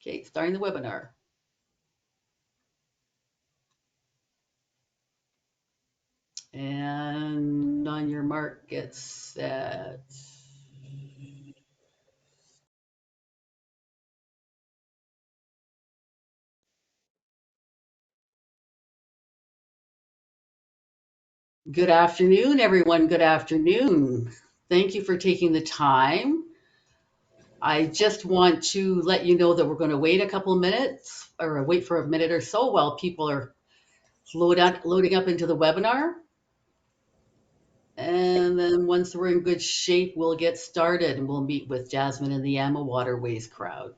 Okay, starting the webinar. And on your mark, get set. Good afternoon, everyone. Good afternoon. Thank you for taking the time. I just want to let you know that we're going to wait a couple of minutes or wait for a minute or so while people are loading up into the webinar. And then once we're in good shape, we'll get started and we'll meet with Jasmine and the AmaWaterways crowd.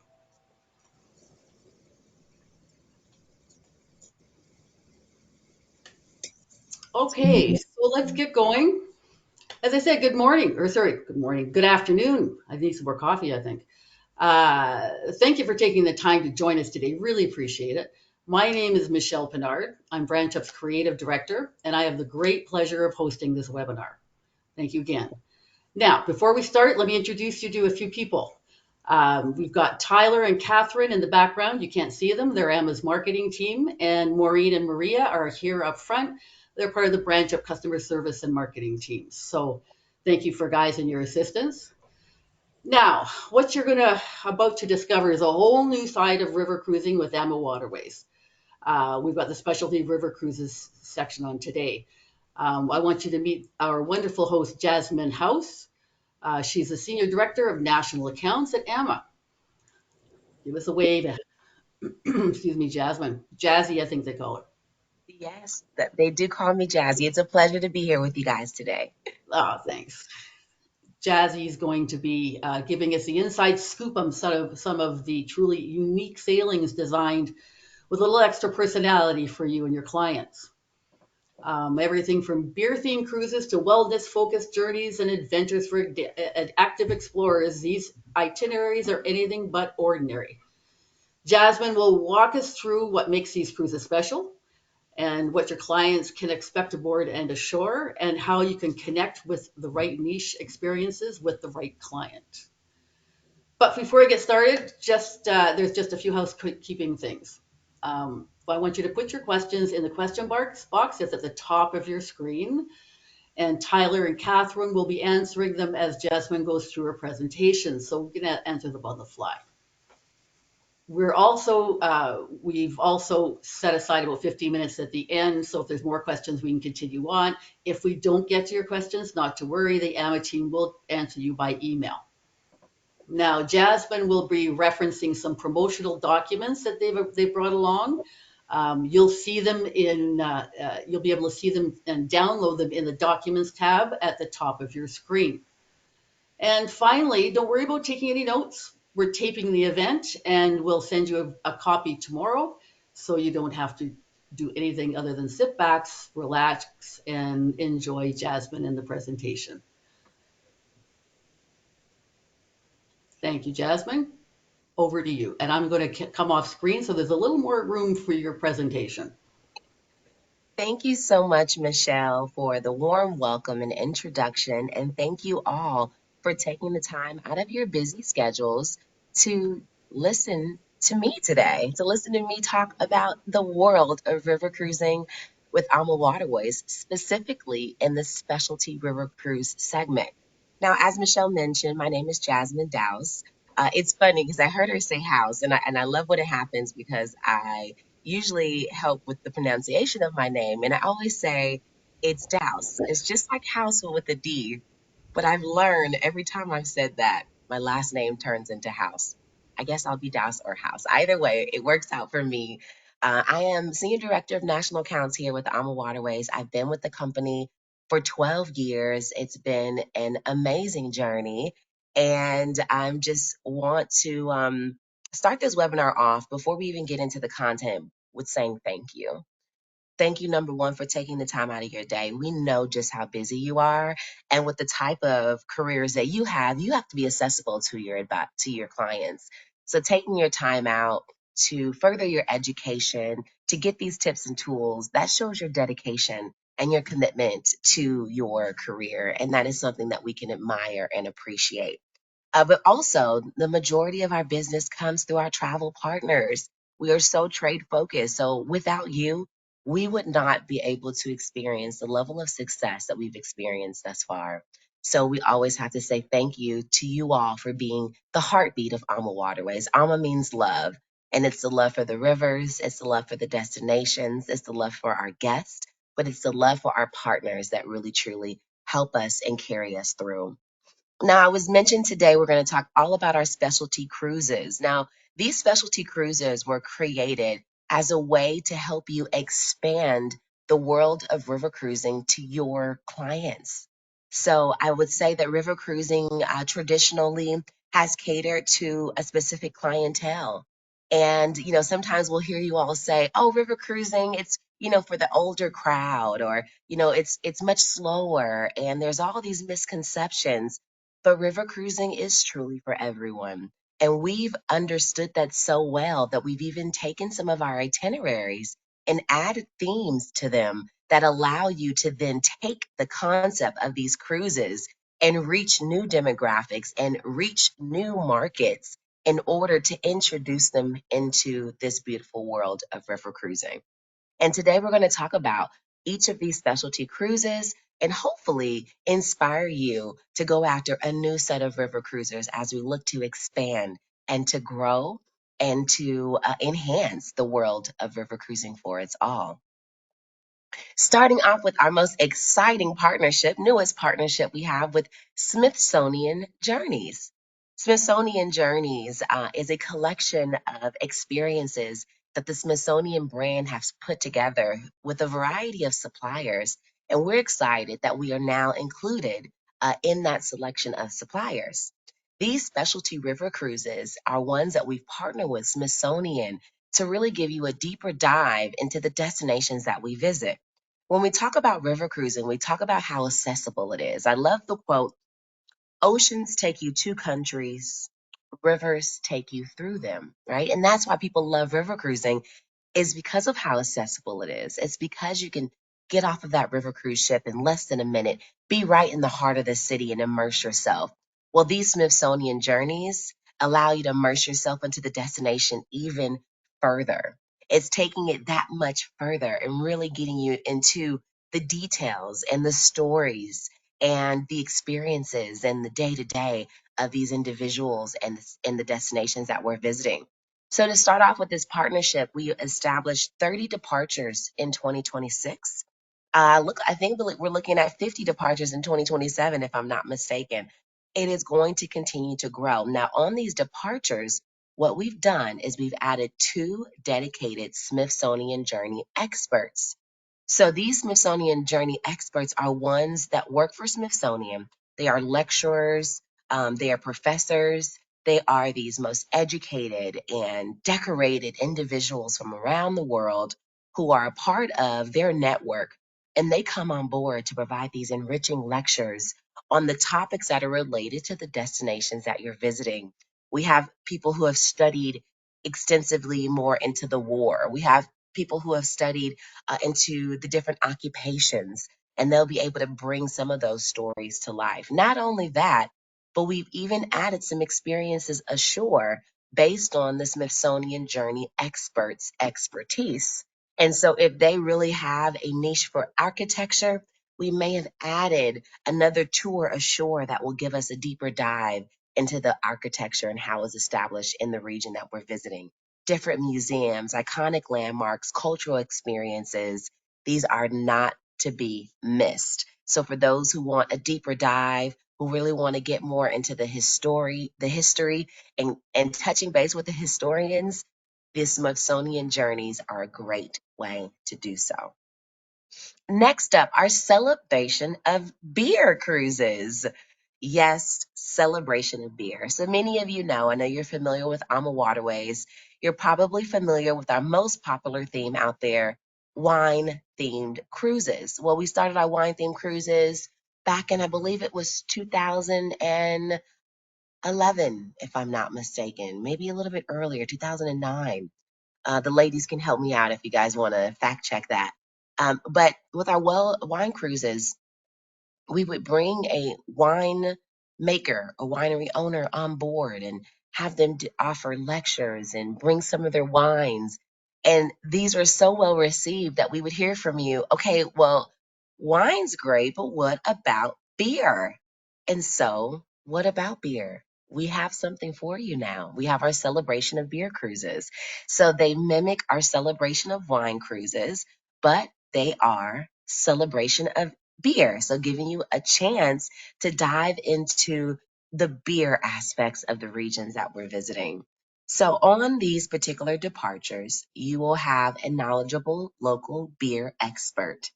Okay, so let's get going. As I said, good morning, or sorry, good morning, good afternoon. I need some more coffee, I think. Thank you for taking the time to join us today. Really appreciate it. My name is Michelle Pinard. I'm Branch Up's Creative Director, and I have the great pleasure of hosting this webinar. Thank you again. Now, before we start, let me introduce you to a few people. We've got Tyler and Catherine in the background. You can't see them. They're Emma's marketing team, and Maureen and Maria are here up front. They're part of the Branch Up customer service and marketing teams. So thank you for guys and your assistance. Now, what you're about to discover is a whole new side of river cruising with AmaWaterways. We've got the specialty river cruises section on today. I want you to meet our wonderful host, Jasmine House. She's the Senior Director of National Accounts at AMA. Give us a wave. Excuse me, Jasmine. Jazzy, I think they call her. Yes, that they do call me Jazzy. It's a pleasure to be here with you guys today. Oh, thanks. Jazzy is going to be giving us the inside scoop on some of the truly unique sailings designed with a little extra personality for you and your clients. Everything from beer themed cruises to wellness focused journeys and adventures for active explorers. These itineraries are anything but ordinary. Jasmine will walk us through what makes these cruises special and what your clients can expect aboard and ashore, and how you can connect with the right niche experiences with the right client. But before I get started, there's just a few housekeeping things. I want you to put your questions in the question box that's at the top of your screen, and Tyler and Catherine will be answering them as Jasmine goes through her presentation. So we're going to answer them on the fly. We've also set aside about 15 minutes at the end. So if there's more questions, we can continue on. If we don't get to your questions, not to worry, the AMA team will answer you by email. Now, Jasmine will be referencing some promotional documents that they've brought along. You'll be able to see them and download them in the Documents tab at the top of your screen. And finally, don't worry about taking any notes. We're taping the event, and we'll send you a copy tomorrow, so you don't have to do anything other than sit back, relax, and enjoy Jasmine and the presentation. Thank you, Jasmine. Over to you. And I'm going to come off screen so there's a little more room for your presentation. Thank you so much, Michelle, for the warm welcome and introduction. And thank you all for taking the time out of your busy schedules to listen to me today, to listen to me talk about the world of river cruising with Alma Waterways, specifically in the specialty river cruise segment. Now, as Michelle mentioned, my name is Jasmine Dowse. It's funny because I heard her say house, and I love when it happens because I usually help with the pronunciation of my name. And I always say it's Douse. It's just like house but with a D. But I've learned every time I've said that, my last name turns into house. I guess I'll be Douse or house. Either way, it works out for me. I am Senior Director of National Accounts here with Alma Waterways. I've been with the company for 12 years. It's been an amazing journey. And I just want to start this webinar off before we even get into the content with saying thank you. Thank you, number one, for taking the time out of your day. We know just how busy you are. And with the type of careers that you have to be accessible to your clients. So taking your time out to further your education, to get these tips and tools, that shows your dedication and your commitment to your career. And that is something that we can admire and appreciate. But also, the majority of our business comes through our travel partners. We are so trade focused. So, without you, we would not be able to experience the level of success that we've experienced thus far. So, we always have to say thank you to you all for being the heartbeat of AmaWaterways. Ama means love, and it's the love for the rivers, it's the love for the destinations, it's the love for our guests, but it's the love for our partners that really truly help us and carry us through. Now, I was mentioned today we're going to talk all about our specialty cruises. Now, these specialty cruises were created as a way to help you expand the world of river cruising to your clients. So, I would say that river cruising traditionally has catered to a specific clientele. And, sometimes we'll hear you all say, oh, river cruising, it's, for the older crowd, or, it's much slower. And there's all these misconceptions, but river cruising is truly for everyone. And we've understood that so well that we've even taken some of our itineraries and added themes to them that allow you to then take the concept of these cruises and reach new demographics and reach new markets in order to introduce them into this beautiful world of river cruising. And today we're going to talk about each of these specialty cruises and hopefully inspire you to go after a new set of river cruisers as we look to expand and to grow and to enhance the world of river cruising for its all. Starting off with our most exciting partnership, newest partnership we have with Smithsonian Journeys. Smithsonian Journeys is a collection of experiences that the Smithsonian brand has put together with a variety of suppliers. And we're excited that we are now included in that selection of suppliers. These specialty river cruises are ones that we've partnered with Smithsonian to really give you a deeper dive into the destinations that we visit. When we talk about river cruising, we talk about how accessible it is. I love the quote, oceans take you to countries, rivers take you through them, right? And that's why people love river cruising, is because of how accessible it is. It's because you can get off of that river cruise ship in less than a minute, be right in the heart of the city and immerse yourself. Well, these Smithsonian journeys allow you to immerse yourself into the destination even further. It's taking it that much further and really getting you into the details and the stories and the experiences and the day to day of these individuals and the destinations that we're visiting. So to start off with this partnership, we established 30 departures in 2026. I think we're looking at 50 departures in 2027, if I'm not mistaken. It is going to continue to grow. Now, on these departures, what we've done is we've added two dedicated Smithsonian Journey experts. So these Smithsonian Journey experts are ones that work for Smithsonian. They are lecturers, they are professors, they are these most educated and decorated individuals from around the world who are a part of their network. And they come on board to provide these enriching lectures on the topics that are related to the destinations that you're visiting. We have people who have studied extensively more into the war. We have people who have studied into the different occupations, and they'll be able to bring some of those stories to life. Not only that, but we've even added some experiences ashore based on the Smithsonian Journey experts' expertise. And so, if they really have a niche for architecture, we may have added another tour ashore that will give us a deeper dive into the architecture and how it's established in the region that we're visiting. Different museums, iconic landmarks, cultural experiences. These are not to be missed. So for those who want a deeper dive, who really want to get more into the history and touching base with the historians, the Smithsonian journeys are a great way to do so. Next up, our celebration of beer cruises. Yes, celebration of beer. So many of you know, I know you're familiar with AmaWaterways. You're probably familiar with our most popular theme out there, wine themed cruises. Well, we started our wine themed cruises back in, I believe it was 2011, if I'm not mistaken, maybe a little bit earlier, 2009. The ladies can help me out if you guys want to fact check that. But with our wine cruises, we would bring a wine maker, a winery owner on board and have them offer lectures and bring some of their wines. And these are so well received that we would hear from you, okay, well, wine's great, but what about beer? And so, what about beer? We have something for you now. We have our celebration of beer cruises. So they mimic our celebration of wine cruises, but they are celebration of beer. So giving you a chance to dive into the beer aspects of the regions that we're visiting. So on these particular departures, you will have a knowledgeable local beer expert.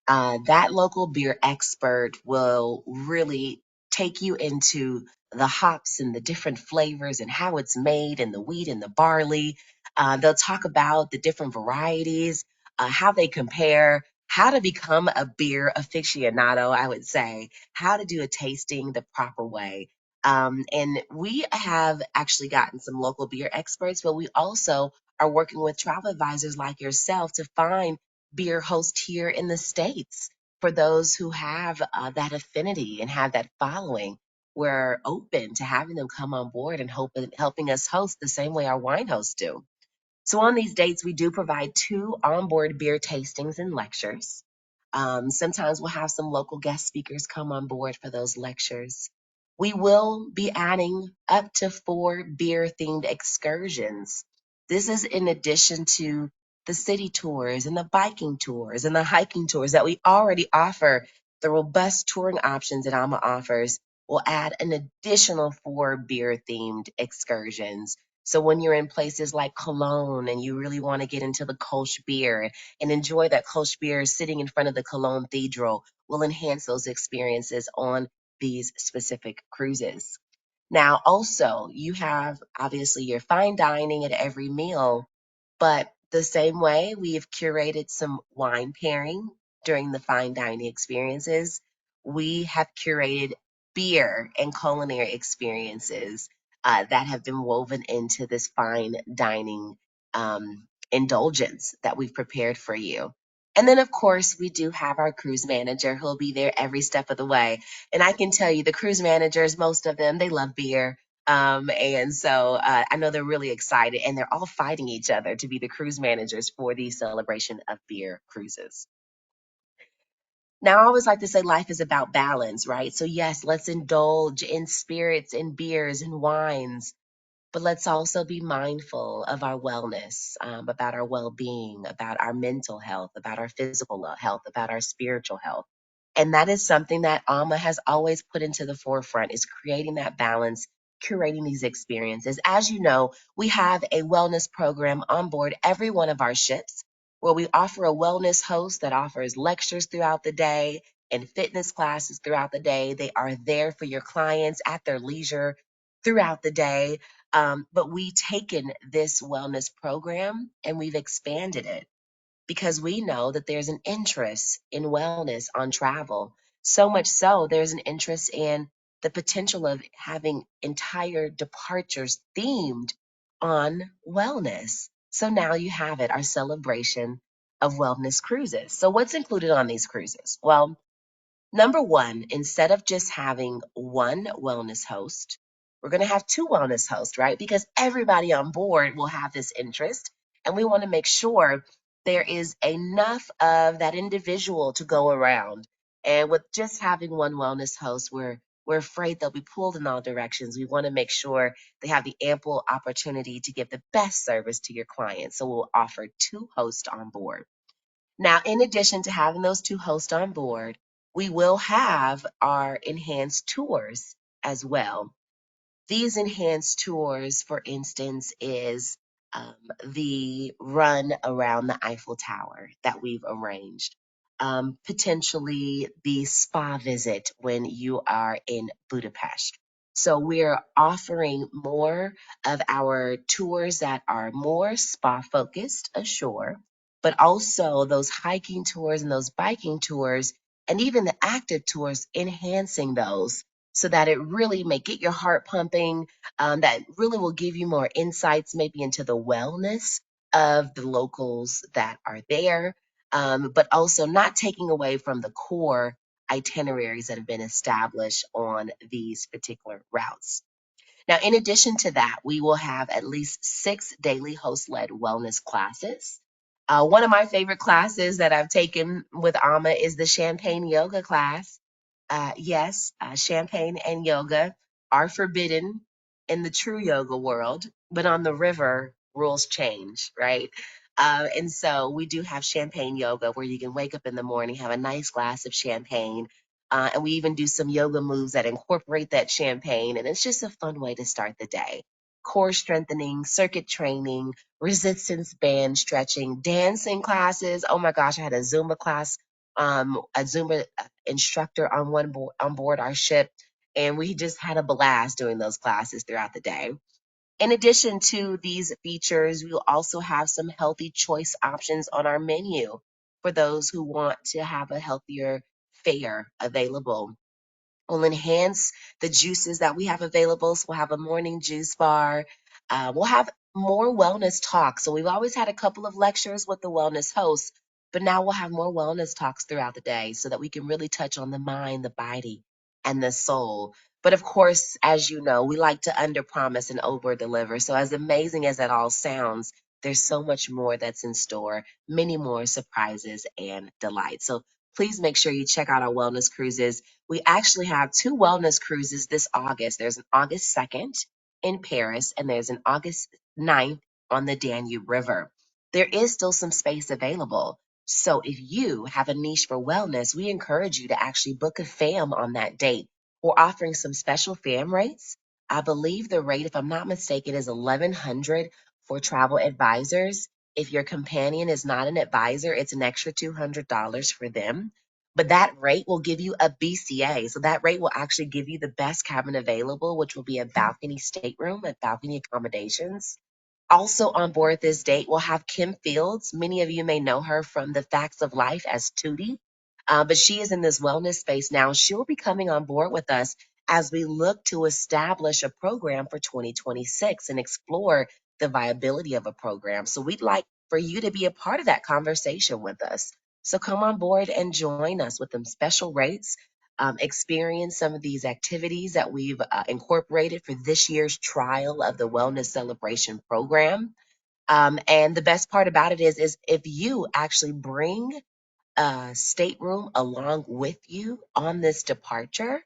That local beer expert will really take you into the hops and the different flavors and how it's made and the wheat and the barley. They'll talk about the different varieties, how they compare, how to become a beer aficionado, I would say, how to do a tasting the proper way. And we have actually gotten some local beer experts, but we also are working with travel advisors like yourself to find beer hosts here in the States for those who have that affinity and have that following. We're open to having them come on board and helping us host the same way our wine hosts do. So on these dates, we do provide 2 onboard beer tastings and lectures. Sometimes we'll have some local guest speakers come on board for those lectures. We will be adding up to 4 beer-themed excursions. This is in addition to the city tours and the biking tours and the hiking tours that we already offer. The robust touring options that AMA offers will add an additional 4 beer-themed excursions. So when you're in places like Cologne and you really want to get into the Kolsch beer and enjoy that Kolsch beer sitting in front of the Cologne Cathedral, will enhance those experiences on these specific cruises. Now, also, you have obviously your fine dining at every meal, but the same way we've curated some wine pairing during the fine dining experiences, we have curated beer and culinary experiences that have been woven into this fine dining indulgence that we've prepared for you. And then, of course, we do have our cruise manager who'll be there every step of the way. And I can tell you, the cruise managers, most of them, they love beer. And so I know they're really excited and they're all fighting each other to be the cruise managers for the celebration of beer cruises. Now, I always like to say life is about balance, right? So, yes, let's indulge in spirits and beers and wines, but let's also be mindful of our wellness, about our well being, about our mental health, about our physical health, about our spiritual health. And that is something that AMA has always put into the forefront is creating that balance, curating these experiences. As you know, we have a wellness program on board every one of our ships where we offer a wellness host that offers lectures throughout the day and fitness classes throughout the day. They are there for your clients at their leisure throughout the day. But we've taken this wellness program and we've expanded it because we know that there's an interest in wellness on travel. So much so, there's an interest in the potential of having entire departures themed on wellness. So now you have it, our celebration of wellness cruises. So, what's included on these cruises? Well, number one, instead of just having one wellness host, we're going to have 2 wellness hosts, right? Because everybody on board will have this interest. And we want to make sure there is enough of that individual to go around. And with just having one wellness host, we're afraid they'll be pulled in all directions. We want to make sure they have the ample opportunity to give the best service to your clients. So we'll offer 2 hosts on board. Now, in addition to having those 2 hosts on board, we will have our enhanced tours as well. These enhanced tours, for instance, is the run around the Eiffel Tower that we've arranged. Potentially the spa visit when you are in Budapest. So we're offering more of our tours that are more spa focused ashore, but also those hiking tours and those biking tours, and even the active tours, enhancing those so that it really may get your heart pumping. That really will give you more insights, maybe into the wellness of the locals that are there, but also not taking away from the core itineraries that have been established on these particular routes. Now, in addition to that, we will have at least 6 daily host led wellness classes. One of my favorite classes that I've taken with Ama is the champagne yoga class. Yes, champagne and yoga are forbidden in the true yoga world, but on the river, rules change, right? And so we do have champagne yoga where you can wake up in the morning, have a nice glass of champagne, and we even do some yoga moves that incorporate that champagne. And it's just a fun way to start the day. Core strengthening, circuit training, resistance band stretching, dancing classes. Oh my gosh, I had a Zumba class, a Zumba instructor on board our ship, and we just had a blast doing those classes throughout the day. In addition to these features, we will also have some healthy choice options on our menu for those who want to have a healthier fare available. We'll enhance the juices that we have available. So we'll have a morning juice bar. We'll have more wellness talks. So we've always had a couple of lectures with the wellness host, but now we'll have more wellness talks throughout the day so that we can really touch on the mind, the body, and the soul. But of course, as you know, we like to under promise and over deliver. So as amazing as that all sounds, there's so much more that's in store, many more surprises and delights. So please make sure you check out our wellness cruises. We actually have 2 wellness cruises this August. There's an August 2nd in Paris, and there's an August 9th on the Danube River. There is still some space available. So if you have a niche for wellness, we encourage you to actually book a fam on that date. We're offering some special fam rates. I believe the rate, if I'm not mistaken, is 1100 for travel advisors. If your companion is not an advisor, it's an extra $200 for them. But that rate will give you a BCA. So that rate will actually give you the best cabin available, which will be a balcony stateroom and balcony accommodations. Also on board this date, we'll have Kim Fields. Many of you may know her from the Facts of Life as Tootie, but she is in this wellness space now. She'll be coming on board with us as we look to establish a program for 2026 and explore the viability of a program. So we'd like for you to be a part of that conversation with us. So come on board and join us with some special rates. Experience some of these activities that we've incorporated for this year's trial of the Wellness Celebration Program. And the best part about it is if you actually bring a stateroom along with you on this departure,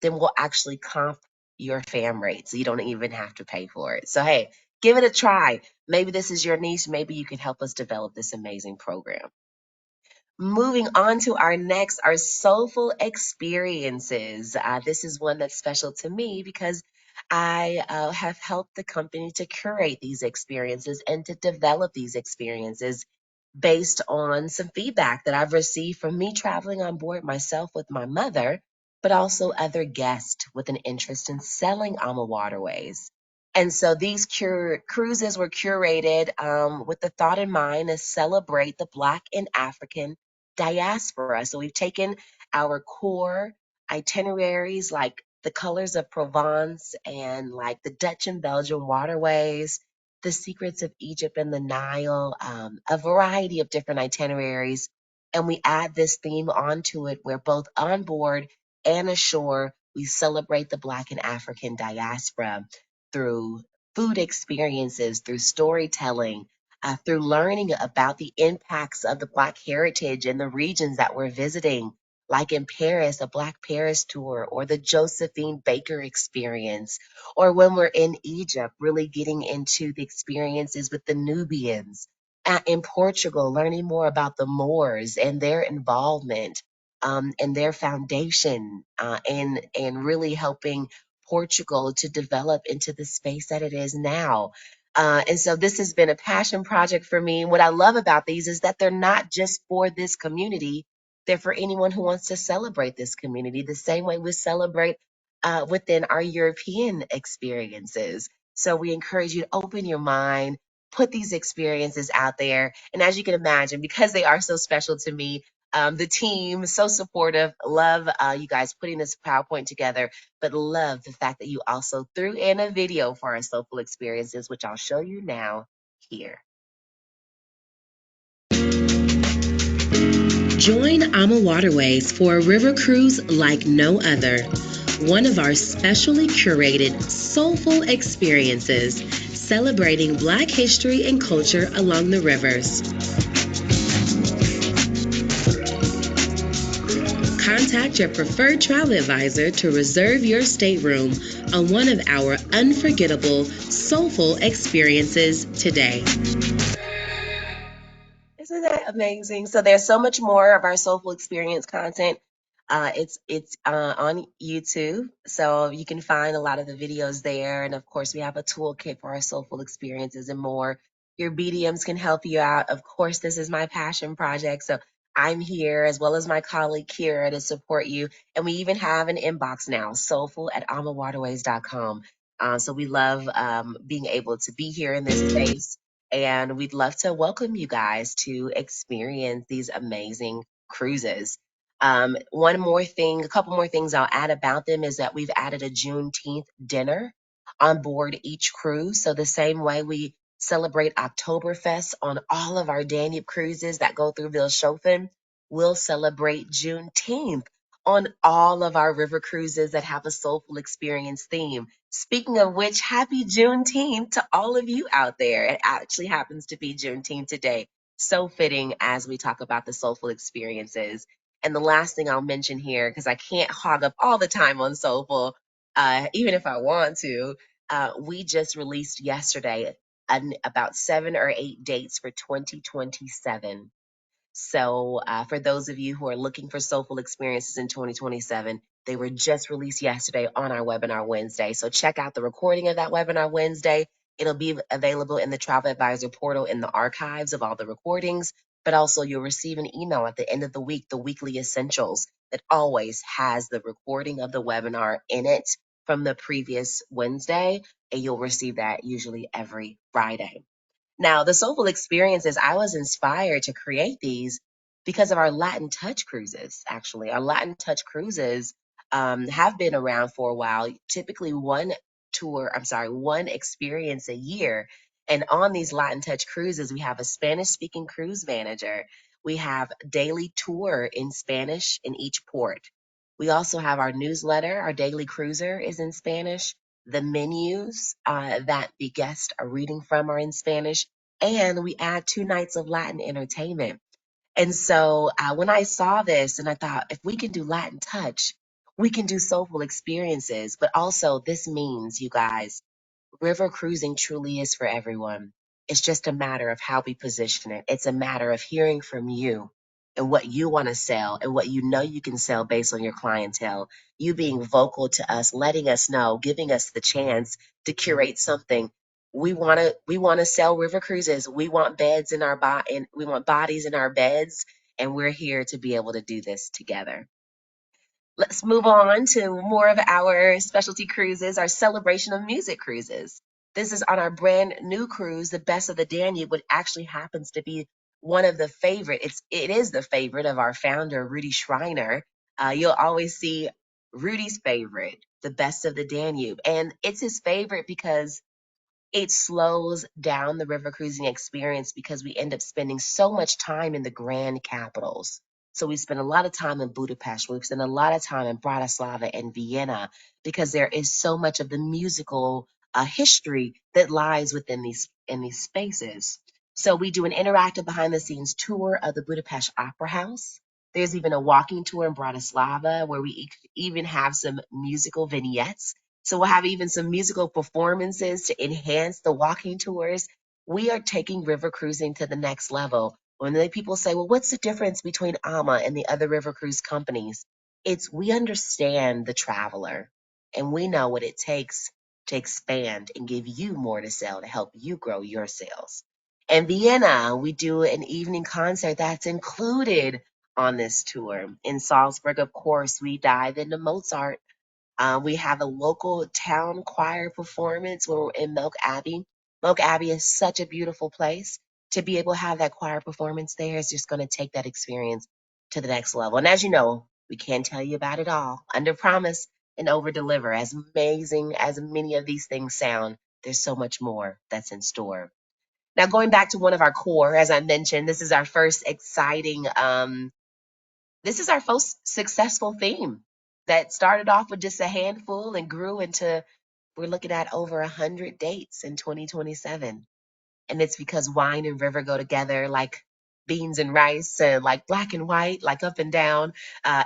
then we'll actually comp your fam rate. So you don't even have to pay for it. So, hey, give it a try. Maybe this is your niche. Maybe you can help us develop this amazing program. Moving on to our next, our soulful experiences. This is one that's special to me because I have helped the company to curate these experiences and to develop these experiences based on some feedback that I've received from me traveling on board myself with my mother, but also other guests with an interest in selling AmaWaterways. And so these cruises were curated with the thought in mind to celebrate the Black and African diaspora. So we've taken our core itineraries like the colors of Provence and like the Dutch and Belgian waterways, the secrets of Egypt and the Nile, a variety of different itineraries. And we add this theme onto it where both on board and ashore, we celebrate the Black and African diaspora through food experiences, through storytelling, through learning about the impacts of the Black heritage in the regions that we're visiting, like in Paris, a Black Paris tour, or the Josephine Baker experience, or when we're in Egypt, really getting into the experiences with the Nubians. In Portugal, learning more about the Moors and their involvement and their foundation and really helping Portugal to develop into the space that it is now. And so this has been a passion project for me. What I love about these is that they're not just for this community, they're for anyone who wants to celebrate this community the same way we celebrate within our European experiences. So we encourage you to open your mind, put these experiences out there. And as you can imagine, because they are so special to me, the team so supportive. Love you guys putting this PowerPoint together, but love the fact that you also threw in a video for our soulful experiences, which I'll show you now here. Join AmaWaterways for a river cruise like no other. One of our specially curated, soulful experiences celebrating Black history and culture along the rivers. Contact your preferred travel advisor to reserve your stateroom on one of our unforgettable, soulful experiences today. Isn't that amazing? So there's so much more of our soulful experience content. It's on YouTube, so you can find a lot of the videos there. And of course, we have a toolkit for our soulful experiences and more. Your BDMs can help you out. Of course, this is my passion project, so I'm here as well as my colleague Kira to support you. And we even have an inbox now, soulful@amawaterways.com. So we love being able to be here in this space, and we'd love to welcome you guys to experience these amazing cruises. One more thing, a couple more things I'll add about them is that we've added a Juneteenth dinner on board each cruise. So the same way we celebrate Oktoberfest on all of our Danube cruises that go through Vilshofen, we'll celebrate Juneteenth on all of our river cruises that have a soulful experience theme. Speaking of which, happy Juneteenth to all of you out there. It actually happens to be Juneteenth today. So fitting as we talk about the soulful experiences. And the last thing I'll mention here, because I can't hog up all the time on soulful, even if I want to, we just released yesterday about 7 or 8 dates for 2027. So, for those of you who are looking for soulful experiences in 2027, they were just released yesterday on our webinar Wednesday. So, check out the recording of that webinar Wednesday. It'll be available in the Travel Advisor portal in the archives of all the recordings, but also you'll receive an email at the end of the week, the weekly essentials, that always has the recording of the webinar in it from the previous Wednesday, and you'll receive that usually every Friday. Now, the soulful experiences, I was inspired to create these because of our Latin Touch cruises, actually. Our Latin Touch cruises have been around for a while, typically one experience a year. And on these Latin Touch cruises, we have a Spanish speaking cruise manager. We have daily tour in Spanish in each port. We also have our newsletter. Our daily cruiser is in Spanish. The menus that the guests are reading from are in Spanish, and we add 2 nights of Latin entertainment. And so when I saw this, and I thought, if we can do Latin touch, we can do soulful experiences. But also, this means, you guys, river cruising truly is for everyone. It's just a matter of how we position it. It's a matter of hearing from you and what you want to sell and what you know you can sell based on your clientele. You being vocal to us, letting us know, giving us the chance to curate something. We want to sell river cruises. We want beds in our and we want bodies in our beds, and we're here to be able to do this together. Let's move on to more of our specialty cruises, our celebration of music cruises. This is on our brand new cruise, the Best of the Danube, which actually happens to be one of the favorite. It is the favorite of our founder, Rudy Schreiner. You'll always see Rudy's favorite, the Best of the Danube, and it's his favorite because it slows down the river cruising experience because we end up spending so much time in the grand capitals. So we spend a lot of time in Budapest, we spend a lot of time in Bratislava and Vienna because there is so much of the musical history that lies within these spaces. So we do an interactive behind the scenes tour of the Budapest Opera House. There's even a walking tour in Bratislava where we even have some musical vignettes, so we'll have even some musical performances to enhance the walking tours. We are taking river cruising to the next level. When the people say, well, what's the difference between AMA and the other river cruise companies? It's we understand the traveler and we know what it takes to expand and give you more to sell to help you grow your sales. In Vienna, we do an evening concert that's included on this tour. In Salzburg, of course, we dive into Mozart. We have a local town choir performance when we're in Milk Abbey. Milk Abbey is such a beautiful place. To be able to have that choir performance there is just going to take that experience to the next level. And as you know, we can't tell you about it all. Under promise and over deliver. As amazing as many of these things sound, there's so much more that's in store. Now, going back to one of our core, as I mentioned, this is our first exciting this is our most successful theme that started off with just a handful and grew into, we're looking at over 100 dates in 2027. And it's because wine and river go together like beans and rice, and like black and white, like up and down.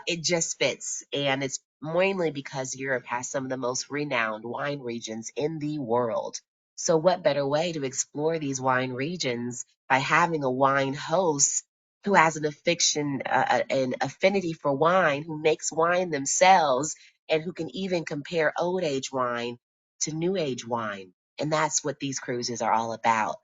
It just fits. And it's mainly because Europe has some of the most renowned wine regions in the world. So, what better way to explore these wine regions by having a wine host who has an affinity for wine, who makes wine themselves, and who can even compare old age wine to new age wine. And that's what these cruises are all about.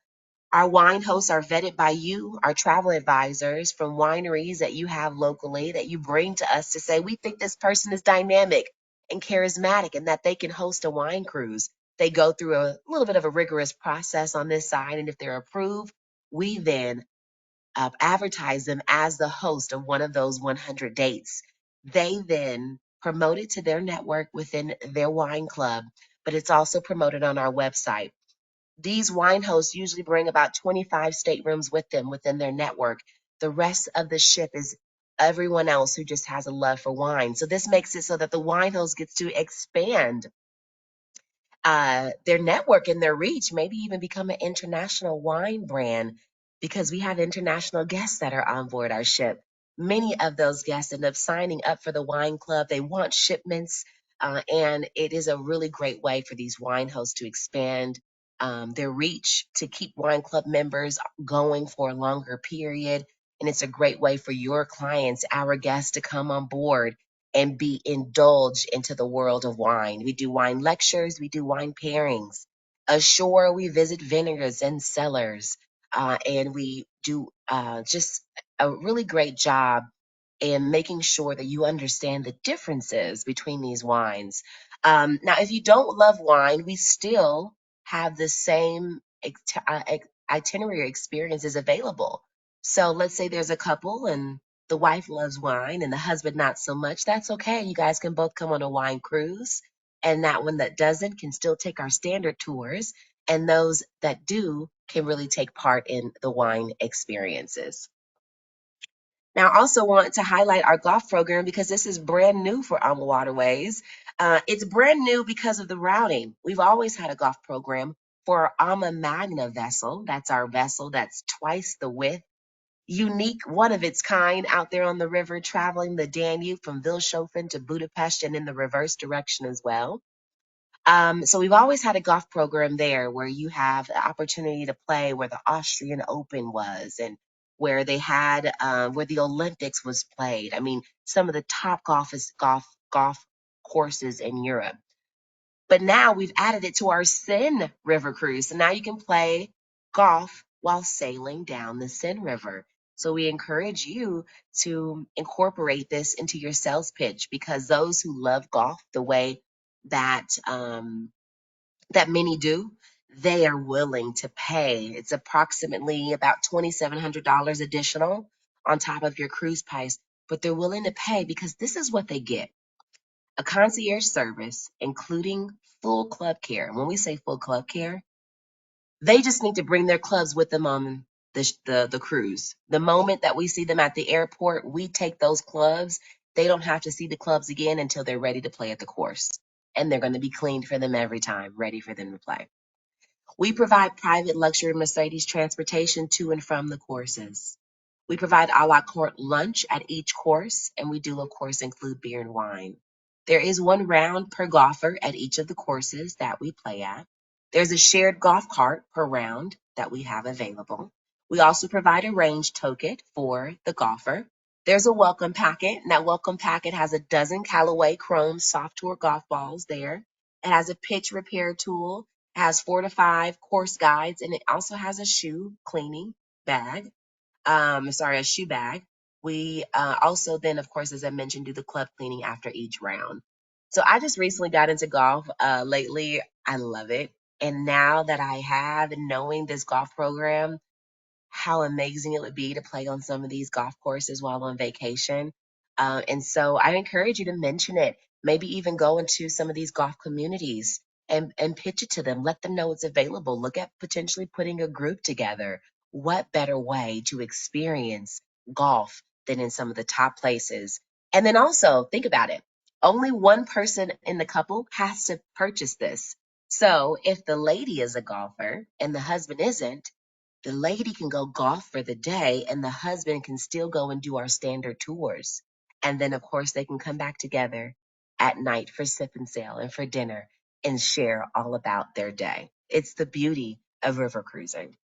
Our wine hosts are vetted by you, our travel advisors from wineries that you have locally that you bring to us to say, we think this person is dynamic and charismatic and that they can host a wine cruise. They go through a little bit of a rigorous process on this side. And if they're approved, we then advertise them as the host of one of those 100 dates. They then promote it to their network within their wine club, but it's also promoted on our website. These wine hosts usually bring about 25 staterooms with them within their network. The rest of the ship is everyone else who just has a love for wine. So this makes it so that the wine host gets to expand their network and their reach, maybe even become an international wine brand because we have international guests that are on board our ship. Many of those guests end up signing up for the wine club. They want shipments, and it is a really great way for these wine hosts to expand their reach, to keep wine club members going for a longer period. And it's a great way for your clients, our guests, to come on board and be indulged into the world of wine. We do wine lectures, we do wine pairings. Ashore, we visit vineyards and cellars, and we do just a really great job in making sure that you understand the differences between these wines. Now, if you don't love wine, we still have the same itinerary experiences available. So let's say there's a couple and the wife loves wine and the husband not so much. That's okay. You guys can both come on a wine cruise. And that one that doesn't can still take our standard tours. And those that do can really take part in the wine experiences. Now, I also want to highlight our golf program because this is brand new for AmaWaterways. It's brand new because of the routing. We've always had a golf program for our Ama Magna vessel. That's our vessel that's twice the width, unique, one of its kind out there on the river, traveling the Danube from Vilshofen to Budapest and in the reverse direction as well. So we've always had a golf program there where you have the opportunity to play where the Austrian Open was and where they had where the Olympics was played. I mean, some of the top golf courses in Europe. But now we've added it to our Seine River cruise. So now you can play golf while sailing down the Seine River. So we encourage you to incorporate this into your sales pitch because those who love golf the way that that many do, they are willing to pay. It's approximately about $2,700 additional on top of your cruise price, but they're willing to pay because this is what they get: a concierge service, including full club care. And when we say full club care, they just need to bring their clubs with them on the cruise. The moment that we see them at the airport, we take those clubs. They don't have to see the clubs again until they're ready to play at the course. And they're going to be cleaned for them every time, ready for them to play. We provide private luxury Mercedes transportation to and from the courses. We provide a la carte lunch at each course, and we do, of course, include beer and wine. There is one round per golfer at each of the courses that we play at. There's a shared golf cart per round that we have available. We also provide a range token for the golfer. There's a welcome packet, and that welcome packet has a dozen Callaway Chrome Soft Tour golf balls there. It has a pitch repair tool, has 4 to 5 course guides, and it also has a shoe cleaning bag. A shoe bag. We also then, of course, as I mentioned, do the club cleaning after each round. So I just recently got into golf lately. I love it. And now that I have and knowing this golf program, how amazing it would be to play on some of these golf courses while on vacation. And so I encourage you to mention it. Maybe even go into some of these golf communities and pitch it to them. Let them know it's available. Look at potentially putting a group together. What better way to experience golf than in some of the top places. And then also, think about it. Only one person in the couple has to purchase this. So if the lady is a golfer and the husband isn't, the lady can go golf for the day and the husband can still go and do our standard tours. And then, of course, they can come back together at night for sip and sail and for dinner and share all about their day. It's the beauty of river cruising.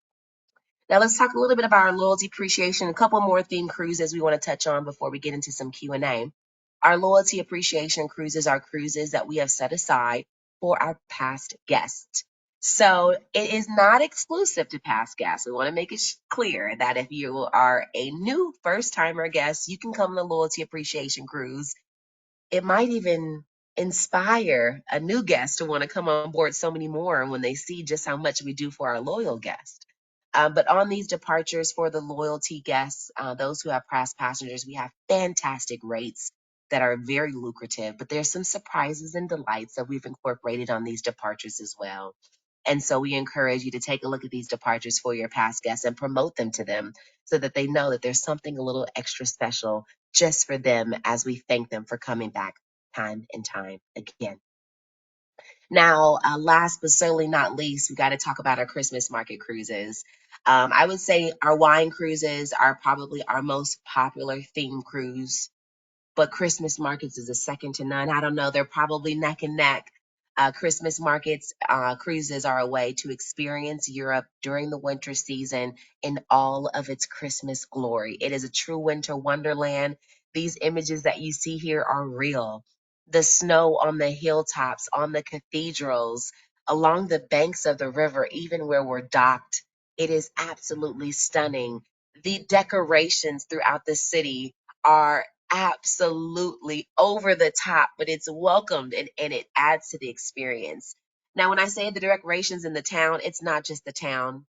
Now let's talk a little bit about our loyalty appreciation. A couple more theme cruises we want to touch on before we get into some Q&A. Our loyalty appreciation cruises are cruises that we have set aside for our past guests. So it is not exclusive to past guests. We want to make it clear that if you are a new first timer guest, you can come on the loyalty appreciation cruise. It might even inspire a new guest to want to come on board so many more when they see just how much we do for our loyal guests. But on these departures for the loyalty guests, those who have past passengers, we have fantastic rates that are very lucrative. But there's some surprises and delights that we've incorporated on these departures as well. And so we encourage you to take a look at these departures for your past guests and promote them to them so that they know that there's something a little extra special just for them as we thank them for coming back time and time again. Now, last but certainly not least, we got to talk about our Christmas market cruises. I would say our wine cruises are probably our most popular theme cruise, but Christmas markets is a second to none. I don't know, they're probably neck and neck. Christmas markets cruises are a way to experience Europe during the winter season in all of its Christmas glory. It is a true winter wonderland. These images that you see here are real. The snow on the hilltops, on the cathedrals, along the banks of the river, even where we're docked. It is absolutely stunning. The decorations throughout the city are absolutely over the top, but it's welcomed and it adds to the experience. Now, when I say the decorations in the town, it's not just the town.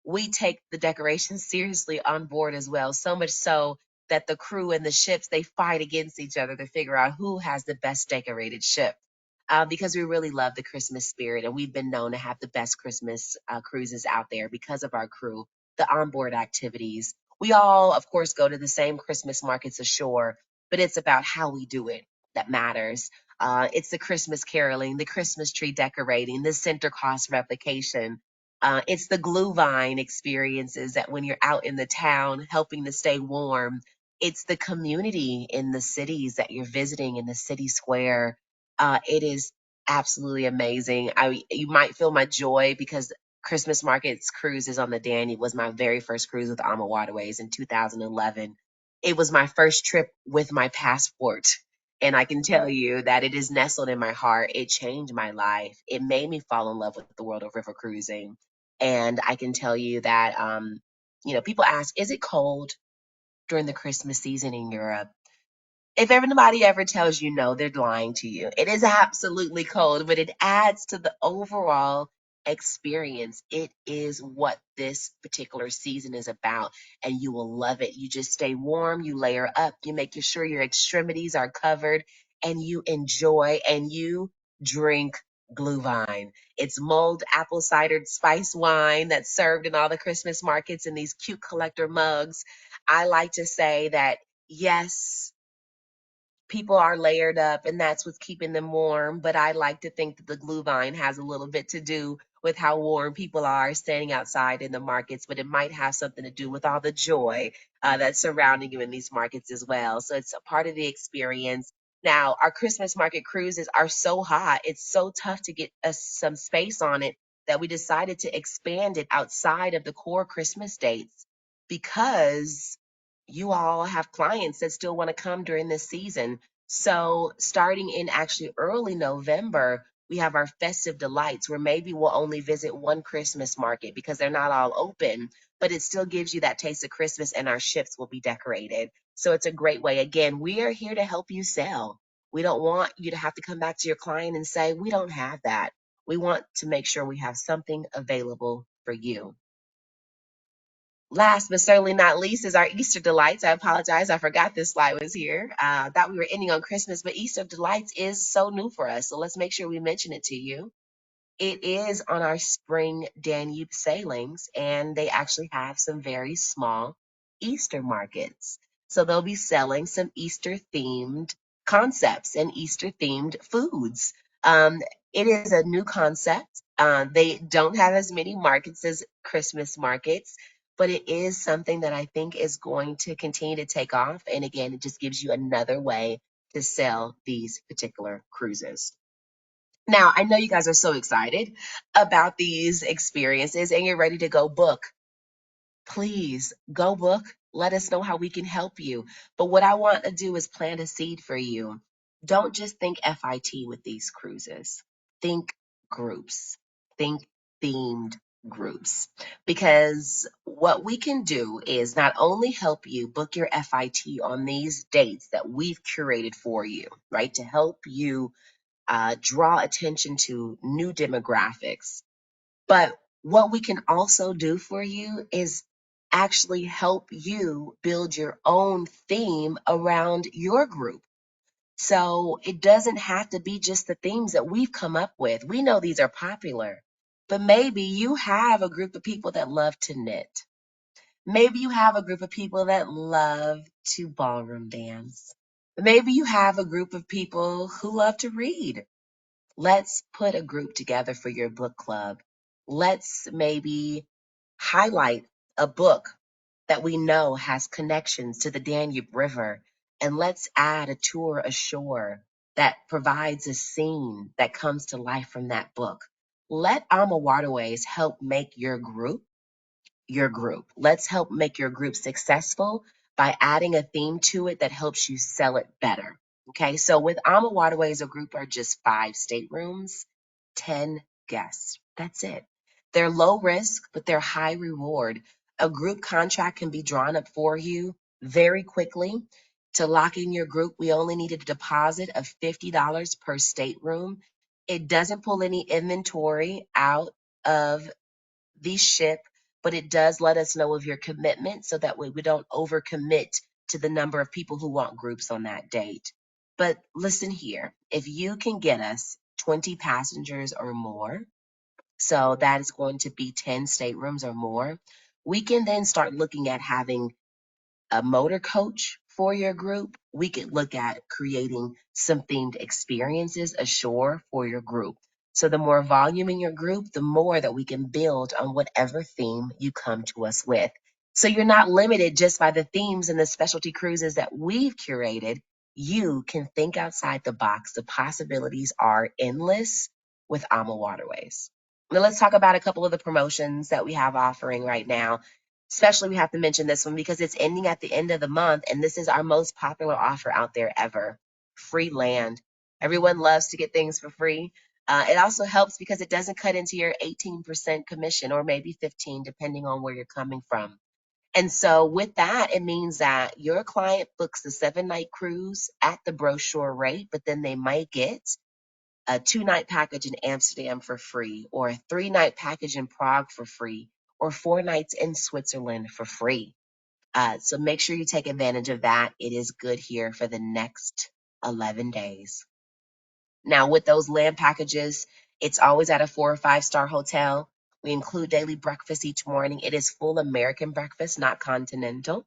We take the decorations seriously on board as well, so much so that the crew and the ships they fight against each other to figure out who has the best decorated ship. Because we really love the Christmas spirit, and we've been known to have the best Christmas cruises out there because of our crew, the onboard activities. We all, of course, go to the same Christmas markets ashore, but it's about how we do it that matters. It's the Christmas caroling, the Christmas tree decorating, the center cross replication. It's the glue vine experiences that when you're out in the town helping to stay warm. It's the community in the cities that you're visiting in the city square. It is absolutely amazing. You might feel my joy because Christmas markets cruises on the Danny was my very first cruise with AmaWaterways in 2011. It was my first trip with my passport. And I can tell you that it is nestled in my heart. It changed my life. It made me fall in love with the world of river cruising. And I can tell you that, people ask, is it cold during the Christmas season in Europe? If everybody ever tells you no, they're lying to you. It is absolutely cold, but it adds to the overall experience. It is what this particular season is about, and you will love it. You just stay warm, you layer up, you make sure your extremities are covered, and you enjoy and you drink Glühwein. It's mulled apple cider spice wine that's served in all the Christmas markets in these cute collector mugs. I like to say that yes, people are layered up and that's what's keeping them warm. But I like to think that the glue vine has a little bit to do with how warm people are standing outside in the markets, but it might have something to do with all the joy that's surrounding you in these markets as well. So it's a part of the experience. Now, our Christmas market cruises are so hot, it's so tough to get us some space on it that we decided to expand it outside of the core Christmas dates because you all have clients that still want to come during this season. So, starting in actually early November, we have our festive delights where maybe we'll only visit one Christmas market because they're not all open, but it still gives you that taste of Christmas and our ships will be decorated. So, it's a great way. Again, we are here to help you sell. We don't want you to have to come back to your client and say, we don't have that. We want to make sure we have something available for you. Last but certainly not least is our Easter delights. I apologize, I forgot this slide was here. Thought we were ending on Christmas, but Easter delights is so new for us. So let's make sure we mention it to you. It is on our spring Danube sailings, and they actually have some very small Easter markets. So they'll be selling some Easter themed concepts and Easter themed foods. Um, it is a new concept. They don't have as many markets as Christmas markets, but it is something that I think is going to continue to take off. And again, it just gives you another way to sell these particular cruises. Now, I know you guys are so excited about these experiences and you're ready to go book. Please go book. Let us know how we can help you. But what I want to do is plant a seed for you. Don't just think FIT with these cruises. Think groups. Think themed groups. Because what we can do is not only help you book your FIT on these dates that we've curated for you, right? To help you draw attention to new demographics, but what we can also do for you is actually help you build your own theme around your group. So it doesn't have to be just the themes that we've come up with. We know these are popular, but maybe you have a group of people that love to knit. Maybe you have a group of people that love to ballroom dance. Maybe you have a group of people who love to read. Let's put a group together for your book club. Let's maybe highlight a book that we know has connections to the Danube River, and let's add a tour ashore that provides a scene that comes to life from that book. Let AmaWaterways help make your group. Let's help make your group successful by adding a theme to it that helps you sell it better. Okay, so with Alma Waterways, a group are just 5 staterooms, 10 guests. That's it. They're low risk, but they're high reward. A group contract can be drawn up for you very quickly. To lock in your group, we only need a deposit of $50 per stateroom. It doesn't pull any inventory out of the ship, but it does let us know of your commitment so that way we don't overcommit to the number of people who want groups on that date. But listen here, if you can get us 20 passengers or more, so that is going to be 10 staterooms or more, we can then start looking at having a motor coach for your group. We could look at creating some themed experiences ashore for your group. So the more volume in your group, the more that we can build on whatever theme you come to us with. So you're not limited just by the themes and the specialty cruises that we've curated. You can think outside the box. The possibilities are endless with Alma Waterways. Now let's talk about a couple of the promotions that we have offering right now. Especially, we have to mention this one because it's ending at the end of the month, and this is our most popular offer out there ever. Free land. Everyone loves to get things for free. It also helps because it doesn't cut into your 18% commission or maybe 15, depending on where you're coming from. And so with that, it means that your client books the 7-night cruise at the brochure rate, but then they might get a 2-night package in Amsterdam for free, or a 3-night package in Prague for free, or 4 nights in Switzerland for free. So make sure you take advantage of that. It is good here for the next 11 days. Now, with those land packages, it's always at a 4 or 5 star hotel. We include daily breakfast each morning. It is full American breakfast, not continental.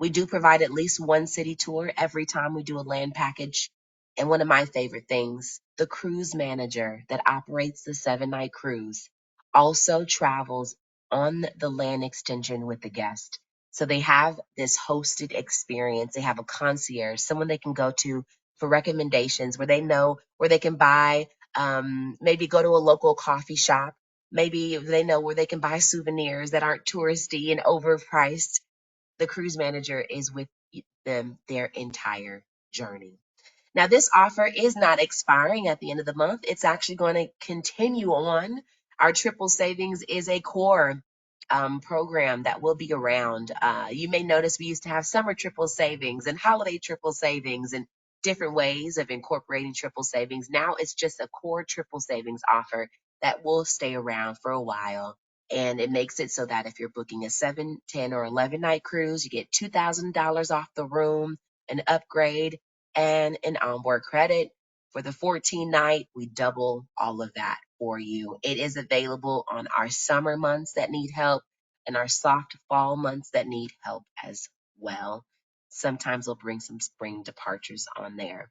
We do provide at least one city tour every time we do a land package. And one of my favorite things, the cruise manager that operates the 7-night cruise also travels on the land extension with the guest. So they have this hosted experience. They have a concierge, someone they can go to for recommendations where they know where they can buy, maybe go to a local coffee shop. Maybe they know where they can buy souvenirs that aren't touristy and overpriced. The cruise manager is with them their entire journey. Now, this offer is not expiring at the end of the month. It's actually going to continue on. Our triple savings is a core program that will be around. You may notice we used to have summer triple savings and holiday triple savings and different ways of incorporating triple savings. Now it's just a core triple savings offer that will stay around for a while. And it makes it so that if you're booking a 7, 10, or 11-night cruise, you get $2,000 off the room, an upgrade, and an onboard credit. For the 14-night, we double all of that for you. It is available on our summer months that need help and our soft fall months that need help as well. Sometimes we'll bring some spring departures on there.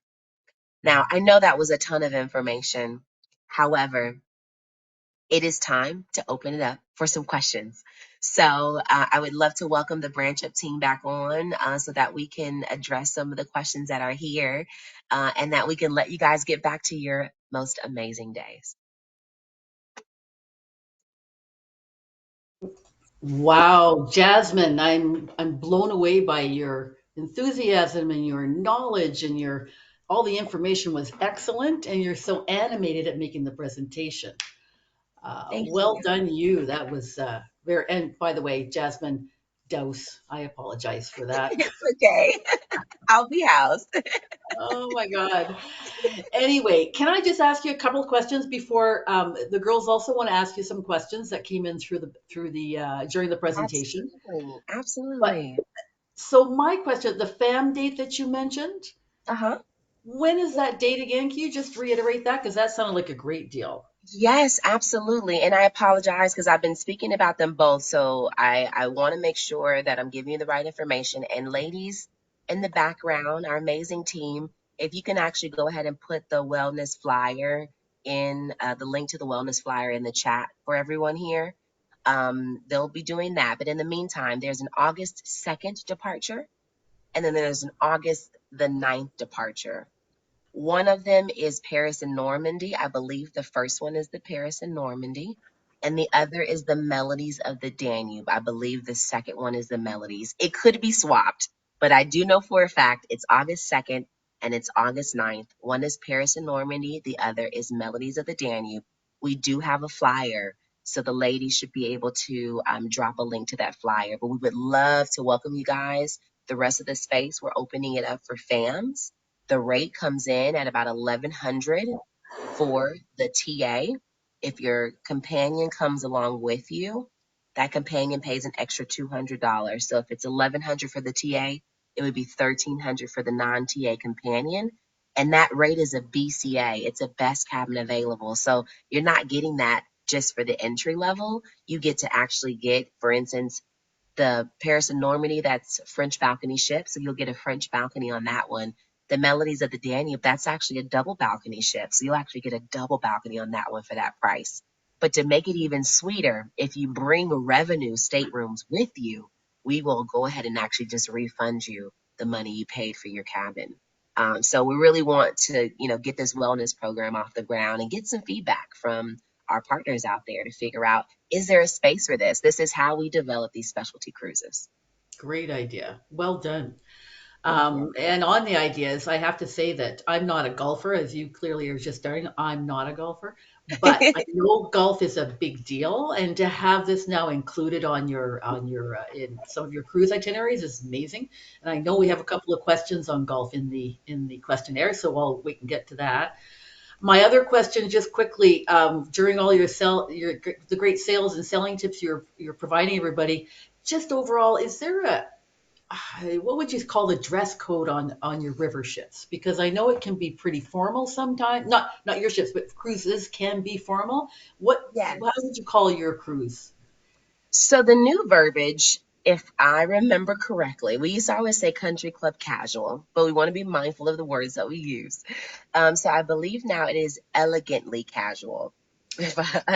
Now, I know that was a ton of information. However, it is time to open it up for some questions. So I would love to welcome the Branch Up team back on so that we can address some of the questions that are here and that we can let you guys get back to your most amazing days. Wow, Jasmine, I'm blown away by your enthusiasm and your knowledge and your all the information was excellent and you're so animated at making the presentation. Thank Well you. done, you. That was very. And by the way, Jasmine Dose, I apologize for that. It's okay. I'll be housed. Oh my God. Anyway, can I just ask you a couple of questions before the girls also want to ask you some questions that came in through the during the presentation. Absolutely. But Absolutely. so my question, the FAM date that you mentioned, Uh-huh. when is that date again? Can you just reiterate that? Because that sounded like a great deal. Yes, absolutely. And I apologize because I've been speaking about them both. So I want to make sure that I'm giving you the right information. And ladies in the background, our amazing team, if you can actually go ahead and put the wellness flyer in the link to the wellness flyer in the chat for everyone here, they'll be doing that. But in the meantime, there's an August 2nd departure, and then there's an August the 9th departure. One of them is Paris and Normandy. I believe the first one is the Paris and Normandy, and the other is the Melodies of the Danube. I believe the second one is the Melodies. It could be swapped, but I do know for a fact it's August 2nd and it's August 9th. One is Paris and Normandy, the other is Melodies of the Danube. We do have a flyer, so the ladies should be able to drop a link to that flyer. But we would love to welcome you guys. The rest of the space, we're opening it up for FAMs. The rate comes in at about 1100 for the TA. If your companion comes along with you, that companion pays an extra $200. So if it's 1100 for the TA, it would be 1300 for the non-TA companion. And that rate is a BCA. It's a best cabin available. So you're not getting that just for the entry level. You get to actually get, for instance, the Paris and Normandy, that's French balcony ship. So you'll get a French balcony on that one. The Melodies of the Danube, that's actually a double balcony ship. So you'll actually get a double balcony on that one for that price. But to make it even sweeter, if you bring revenue staterooms with you, we will go ahead and actually just refund you the money you paid for your cabin. So we really want to, get this wellness program off the ground and get some feedback from our partners out there to figure out, is there a space for this? This is how we develop these specialty cruises. Great idea. Well done. Thank you. And on the ideas, I have to say that I'm not a golfer, as you clearly are just starting. I'm not a golfer, but I know golf is a big deal, and to have this now included on your in some of your cruise itineraries is amazing. And I know we have a couple of questions on golf in the questionnaire, so we can get to that. My other question, just quickly, during all your the great sales and selling tips you're providing everybody, just overall, is there a what would you call the dress code on your river ships? Because I know it can be pretty formal sometimes. Not your ships, but cruises can be formal. How Yes. would you call your cruise? So the new verbiage, if I remember correctly, we used to always say country club casual, but we want to be mindful of the words that we use. So I believe now it is elegantly casual.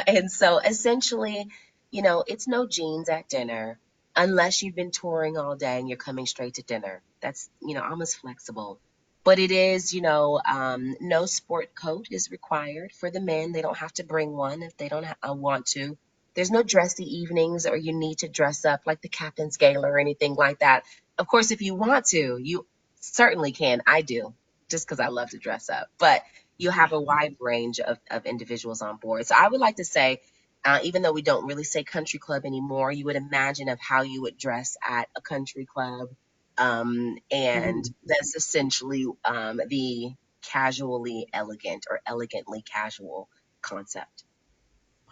And so essentially, it's no jeans at dinner unless you've been touring all day and you're coming straight to dinner. That's, almost flexible. But it is, no sport coat is required for the men. They don't have to bring one if they don't want to. There's no dressy evenings or you need to dress up like the captain's gala or anything like that. Of course, if you want to, you certainly can. I do, just because I love to dress up. But you have a wide range of individuals on board. So I would like to say, even though we don't really say country club anymore, you would imagine of how you would dress at a country club. And Mhm. that's essentially the casually elegant or elegantly casual concept.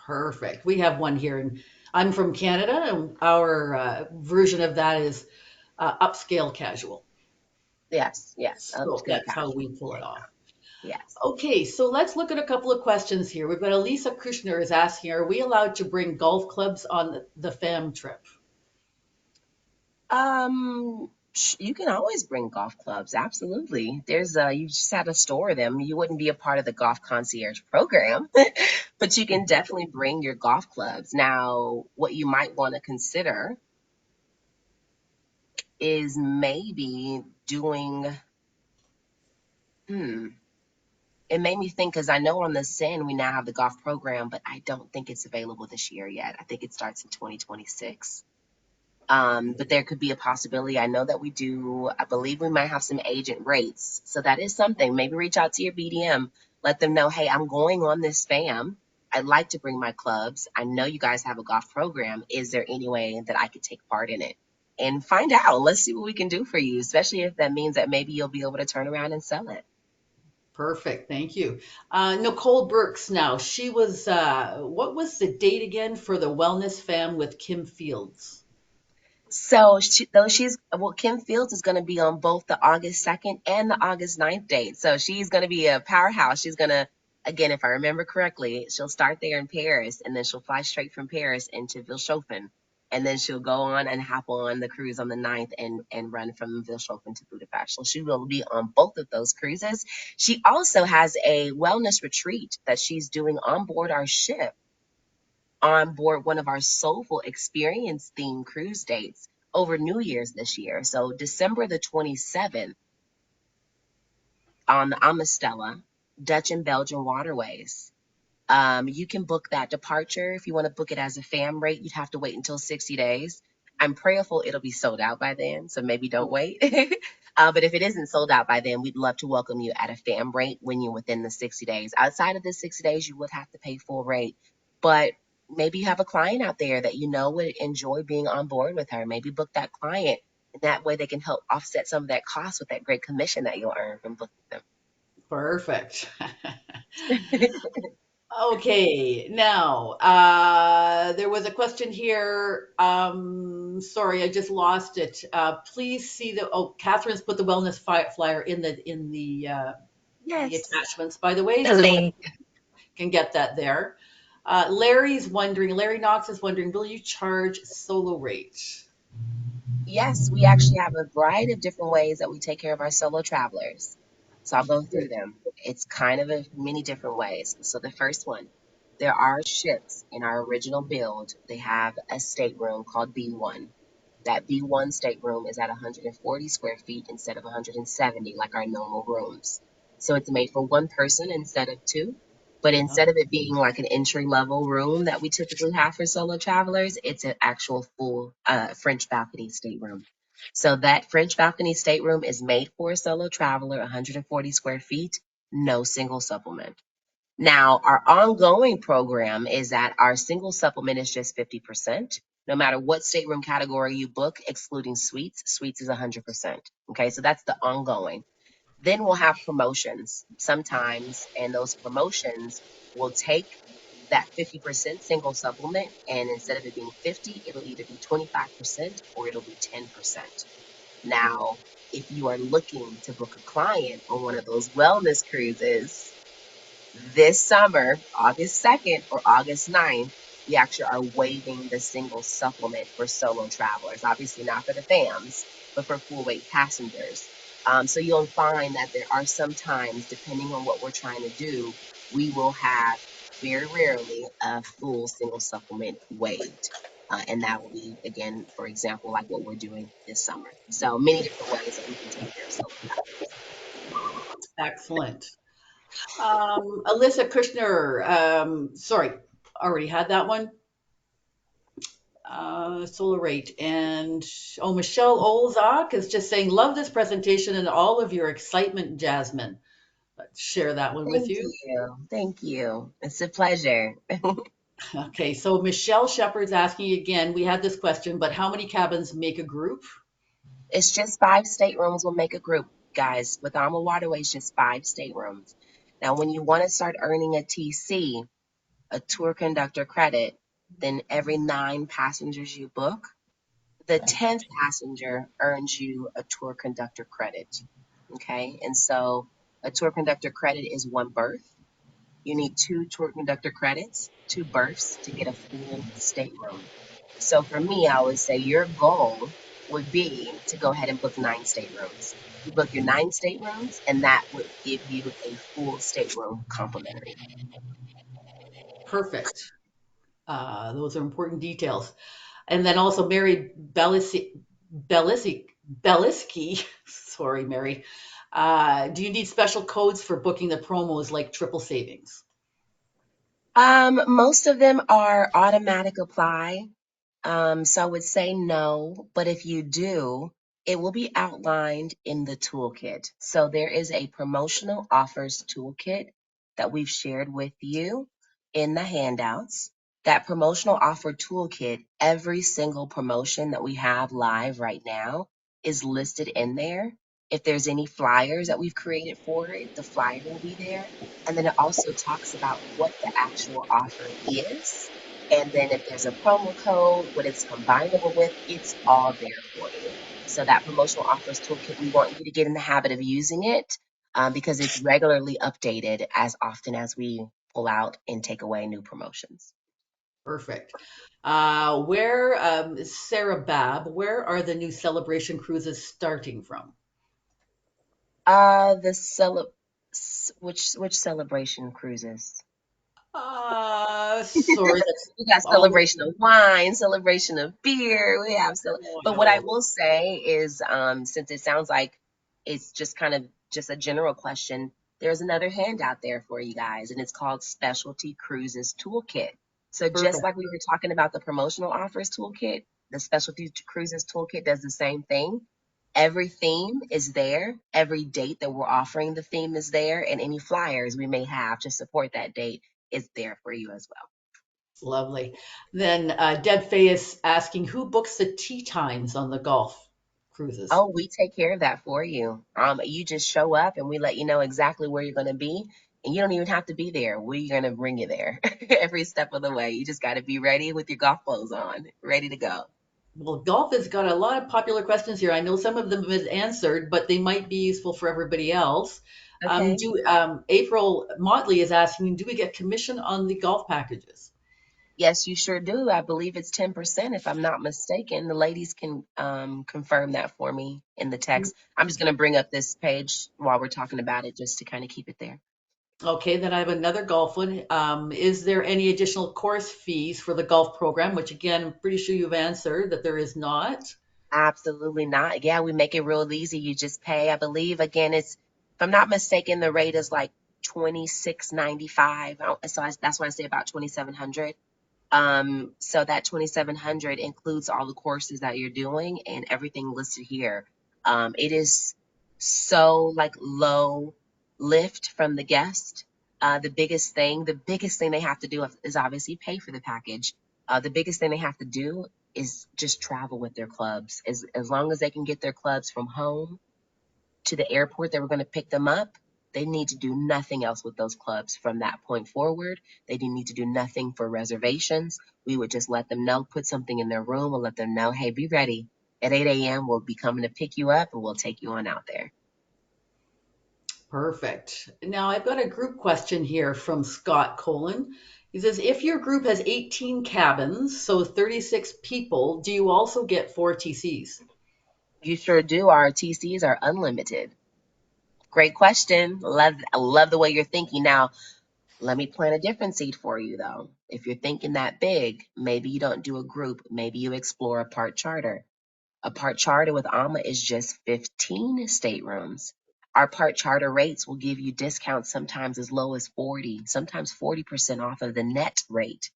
Perfect. We have one here, and I'm from Canada, and our version of that is upscale casual. Yes, yes, So upscale that's how we casual. pull There it you go. off. Yes. Okay, so let's look at a couple of questions here. We've got Elisa Kushner is asking, are we allowed to bring golf clubs on the FAM trip? You can always bring golf clubs. Absolutely. You just had to store them. You wouldn't be a part of the golf concierge program, but you can definitely bring your golf clubs. Now, what you might want to consider is maybe doing, hmm, it made me think because I know on the Sin we now have the golf program, but I don't think it's available this year yet. I think it starts in 2026. But there could be a possibility. I know that we do, I believe we might have some agent rates. So that is something. Maybe reach out to your BDM, let them know, hey, I'm going on this FAM. I'd like to bring my clubs. I know you guys have a golf program. Is there any way that I could take part in it? And find out. Let's see what we can do for you, especially if that means that maybe you'll be able to turn around and sell it. Perfect. Thank you. Nicole Burks now. She was, what was the date again for the Wellness Fam with Kim Fields? Well, Kim Fields is going to be on both the August 2nd and the August 9th date. So she's going to be a powerhouse. She's going to, again, if I remember correctly, she'll start there in Paris and then she'll fly straight from Paris into Vilshofen. And then she'll go on and hop on the cruise on the 9th and run from Vilshofen to Budapest. So she will be on both of those cruises. She also has a wellness retreat that she's doing on board our ship on board one of our Soulful Experience themed cruise dates over New Year's this year. So December the 27th on the Amastella, Dutch and Belgian waterways. You can book that departure. If you want to book it as a fam rate, you'd have to wait until 60 days. I'm prayerful it'll be sold out by then, so maybe don't wait. But if it isn't sold out by then, we'd love to welcome you at a fam rate when you're within the 60 days. Outside of the 60 days, you would have to pay full rate. But maybe you have a client out there that you know would enjoy being on board with her. Maybe book that client, and that way they can help offset some of that cost with that great commission that you'll earn from booking them. Perfect. Okay, now there was a question here. Sorry, I just lost it. Please see the. Oh, Catherine's put the wellness flyer in the Yes. attachments, by the way, The so link. can get that there. Larry's wondering. Larry Knox is wondering. Will you charge solo rate? Yes, we actually have a variety of different ways that we take care of our solo travelers. So I'll go through them. It's kind of many different ways. So the first one, there are ships in our original build. They have a stateroom called B1. That B1 stateroom is at 140 square feet instead of 170 like our normal rooms. So it's made for one person instead of two. But Oh, instead of it being like an entry level room that we typically have for solo travelers, it's an actual full French balcony stateroom. So that French balcony stateroom is made for a solo traveler, 140 square feet, no single supplement. Now, our ongoing program is that our single supplement is just 50%. No matter what stateroom category you book, excluding suites, suites is 100%. Okay, so that's the ongoing. Then we'll have promotions sometimes, and those promotions will take that 50% single supplement, and instead of it being 50, it'll either be 25% or it'll be 10%. Now, if you are looking to book a client on one of those wellness cruises, this summer, August 2nd or August 9th, we actually are waiving the single supplement for solo travelers. Obviously, not for the FAMs, but for full weight passengers. So you'll find that there are some times, depending on what we're trying to do, we will have very rarely a full single supplement waived. And that will be, again, for example, like what we're doing this summer. So many different ways that we can take care of solo travelers. excellent. Alyssa Kushner. Sorry, already had that one. Solar rate. And oh, Michelle Olzak is just saying, love this presentation and all of your excitement, Jasmine. Let's share that one with Thank you. you. Thank you. It's a pleasure. Okay, so Michelle Shepard's asking again, we had this question, but how many cabins make a group? It's just 5 staterooms will make a group, guys. With AmaWaterways, just 5 staterooms. Now, when you want to start earning a TC, a tour conductor credit, then every 9 passengers you book, the 10th passenger earns you a tour conductor credit. Okay, and so a tour conductor credit is 1 berth. You need 2 tour conductor credits, 2 berths to get a full stateroom. So for me, I would say your goal would be to go ahead and book 9 staterooms. You book your 9 staterooms, and that would give you a full stateroom complimentary. Perfect. Those are important details. And then also Mary Belliski, sorry, Mary. Do you need special codes for booking the promos like triple savings? Most of them are automatic apply. So I would say no, but if you do, it will be outlined in the toolkit. So there is a promotional offers toolkit that we've shared with you in the handouts. That promotional offer toolkit, every single promotion that we have live right now is listed in there. If there's any flyers that we've created for it, the flyer will be there. And then it also talks about what the actual offer is, and then if there's a promo code, what it's combinable with, it's all there for you. So that promotional offers toolkit, we want you to get in the habit of using it because it's regularly updated as often as we pull out and take away new promotions. Perfect. Where, Sarah Babb, where are the new celebration cruises starting from? The cele- which celebration cruises? Sorry, that's We got all. celebration of wine, celebration of beer. We have but what I Wow. will say is, since it sounds like it's just kind of just a general question, there's another handout there for you guys, and it's called Specialty Cruises Toolkit. So just Perfect. like we were talking about the promotional offers toolkit, the Specialty Cruises Toolkit does the same thing. Every theme is there. Every date that we're offering the theme is there, and any flyers we may have to support that date is there for you as well. Lovely. Then Deb Fay is asking who books the tea times on the golf cruises? Oh, we take care of that for you. You just show up and we let you know exactly where you're going to be, and you don't even have to be there. We're going to bring you there every step of the way. You just got to be ready with your golf clothes on, ready to go. Well, golf has got a lot of popular questions here. I know some of them have been answered, but they might be useful for everybody else. Okay. Do April Motley is asking, do we get commission on the golf packages? Yes, you sure do. I believe it's 10%, if I'm not mistaken. The ladies can confirm that for me in the text. I'm just going to bring up this page while we're talking about it just to kind of keep it there. Okay, then I have another golf one. Is there any additional course fees for the golf program? Which again, I'm pretty sure you've answered that there is not. Absolutely not. Yeah, we make it real easy. You just pay. I believe again, if I'm not mistaken, the rate is like 26.95. That's why I say about 2,700. So that 2,700 includes all the courses that you're doing and everything listed here. It is so like low lift from the guest. The biggest thing they have to do is obviously pay for the package. The biggest thing they have to do is just travel with their clubs. As long as they can get their clubs from home to the airport that we're going to pick them up, they need to do nothing else with those clubs from that point forward. They didn't need to do nothing for reservations. We would just let them know, put something in their room, and let them know, hey, be ready. At 8 a.m., we'll be coming to pick you up and we'll take you on out there. Perfect. Now I've got a group question here from Scott Colon. He says, if your group has 18 cabins, so 36 people, do you also get four TCs? You sure do. Our TCs are unlimited. Great question. I love the way you're thinking. Now, let me plant a different seed for you, though. If you're thinking that big, maybe you don't do a group. Maybe you explore a part charter. A part charter with AMA is just 15 staterooms. Our part charter rates will give you discounts sometimes as low as 40, sometimes 40% off of the net rate.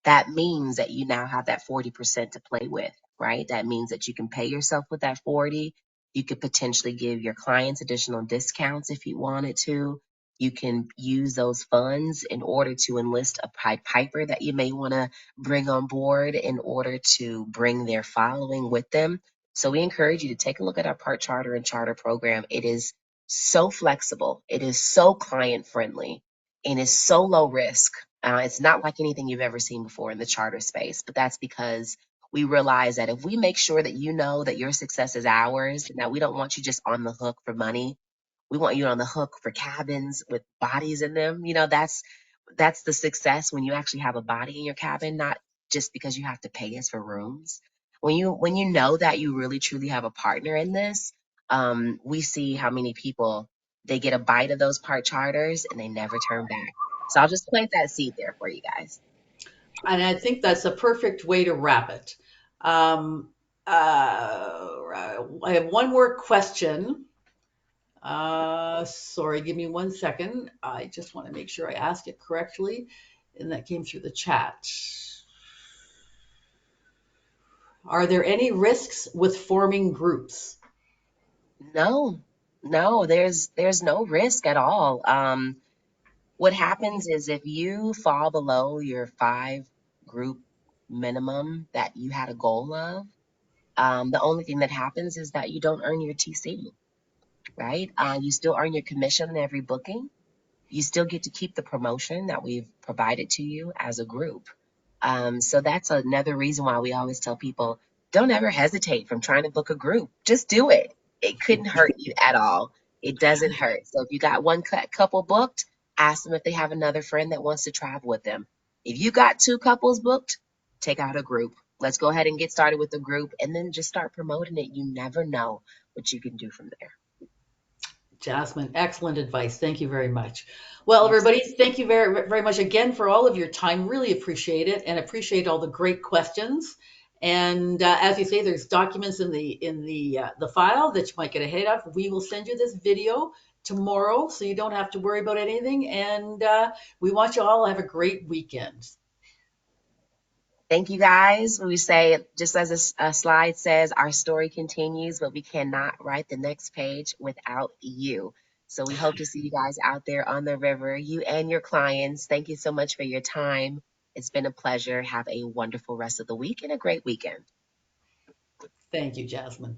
That means that you now have that 40% to play with, right? That means that you can pay yourself with that 40. You could potentially give your clients additional discounts if you wanted to. You can use those funds in order to enlist a Pied Piper that you may want to bring on board in order to bring their following with them. So we encourage you to take a look at our part charter and charter program. It is so flexible. It is so client friendly and is so low risk. It's not like anything you've ever seen before in the charter space, but that's because we realize that if we make sure that you know that your success is ours, and that we don't want you just on the hook for money, we want you on the hook for cabins with bodies in them. That's the success when you actually have a body in your cabin, not just because you have to pay us for rooms. When you know that you really truly have a partner in this, we see how many people they get a bite of those part charters and they never turn back. So I'll just plant that seed there for you guys. And I think that's a perfect way to wrap it. Um, I have one more question. Sorry, give me 1 second. I just want to make sure I ask it correctly. And that came through the chat. Are there any risks with forming groups? No, no, there's no risk at all. What happens is if you fall below your 5 group minimum that you had a goal of, the only thing that happens is that you don't earn your TC, right? You still earn your commission on every booking. You still get to keep the promotion that we've provided to you as a group. So that's another reason why we always tell people don't ever hesitate from trying to book a group. Just do it. It couldn't hurt you at all. It doesn't hurt. So if you got one couple booked, ask them if they have another friend that wants to travel with them. If you got 2 couples booked, take out a group. Let's go ahead and get started with the group and then just start promoting it. You never know what you can do from there. Jasmine, excellent advice. Thank you very much. Well, Yes. everybody, thank you very, very much again for all of your time. Really appreciate it and appreciate all the great questions. And as you say, there's documents in the file that you might get ahead of. We will send you this video tomorrow, so you don't have to worry about anything. And we want you all to have a great weekend. Thank you guys. We say, just as a slide says, our story continues, but we cannot write the next page without you. So we hope to see you guys out there on the river, you and your clients. Thank you so much for your time. It's been a pleasure. Have a wonderful rest of the week and a great weekend. Thank you, Jasmine.